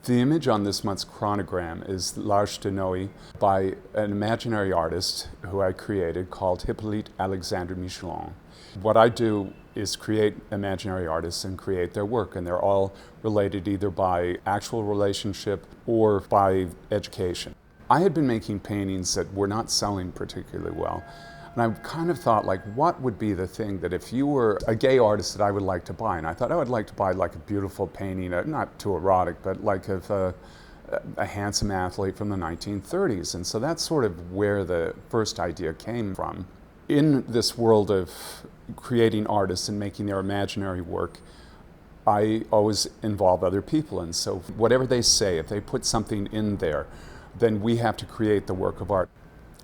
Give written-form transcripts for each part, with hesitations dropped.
The image on this month's chronogram is L'Arche de Noé by an imaginary artist who I created called Hippolyte-Alexander. What I do is create imaginary artists and create their work, and they're all related either by actual relationship or by education. I had been making paintings that were not selling particularly well, and I kind of thought, like, what would be the thing that if you were a gay artist that I would like to buy? And I thought I would like to buy like a beautiful painting, not too erotic, but like of a handsome athlete from the 1930s. And so that's sort of where the first idea came from. In this world of creating artists and making their imaginary work, I always involve other people. And so whatever they say, if they put something in there, then we have to create the work of art.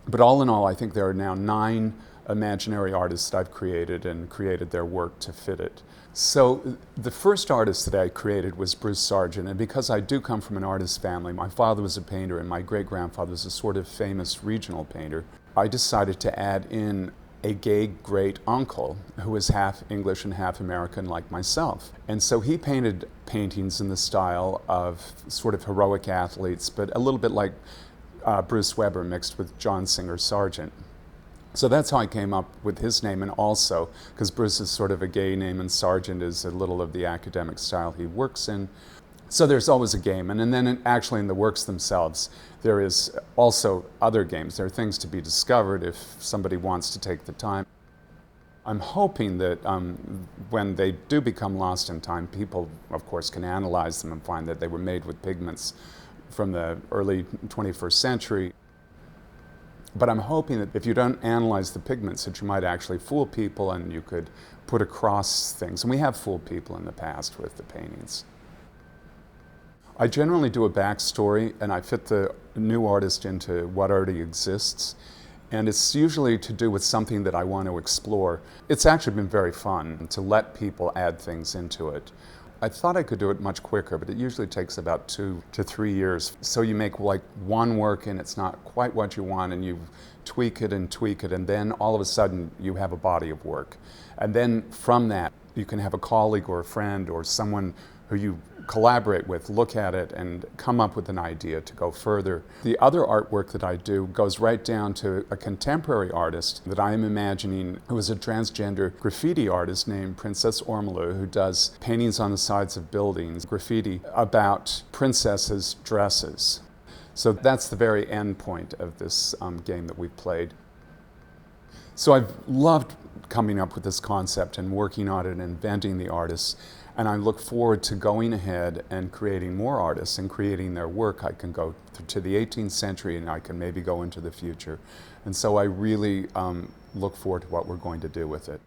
But all in all, I think there are now 9 imaginary artists that I've created and created their work to fit it. So the first artist that I created was Bruce Sargent, and because I do come from an artist family, my father was a painter and my great-grandfather was a sort of famous regional painter, I decided to add in a gay great-uncle who was half English and half American like myself. And so he painted paintings in the style of sort of heroic athletes, but a little bit like Bruce Weber mixed with John Singer Sargent. So that's how I came up with his name, and also because Bruce is sort of a gay name and Sargent is a little of the academic style he works in. So there's always a game, and then actually in the works themselves there is also other games. There are things to be discovered if somebody wants to take the time. I'm hoping that when they do become lost in time, people of course can analyze them and find that they were made with pigments from the early 21st century. But I'm hoping that if you don't analyze the pigments, that you might actually fool people and you could put across things. And we have fooled people in the past with the paintings. I generally do a backstory and I fit the new artist into what already exists. And it's usually to do with something that I want to explore. It's actually been very fun to let people add things into it. I thought I could do it much quicker, but it usually takes about 2 to 3 years. So you make like one work and it's not quite what you want, and you tweak it, and then all of a sudden you have a body of work. And then from that, you can have a colleague or a friend or someone who you collaborate with look at it and come up with an idea to go further. The other artwork that I do goes right down to a contemporary artist that I am imagining, who is a transgender graffiti artist named Princess Ormolu, who does paintings on the sides of buildings, graffiti about princesses' dresses. So that's the very end point of this game that we've played. So I've loved coming up with this concept and working on it and inventing the artists. And I look forward to going ahead and creating more artists and creating their work. I can go to the 18th century and I can maybe go into the future. And so I really look forward to what we're going to do with it.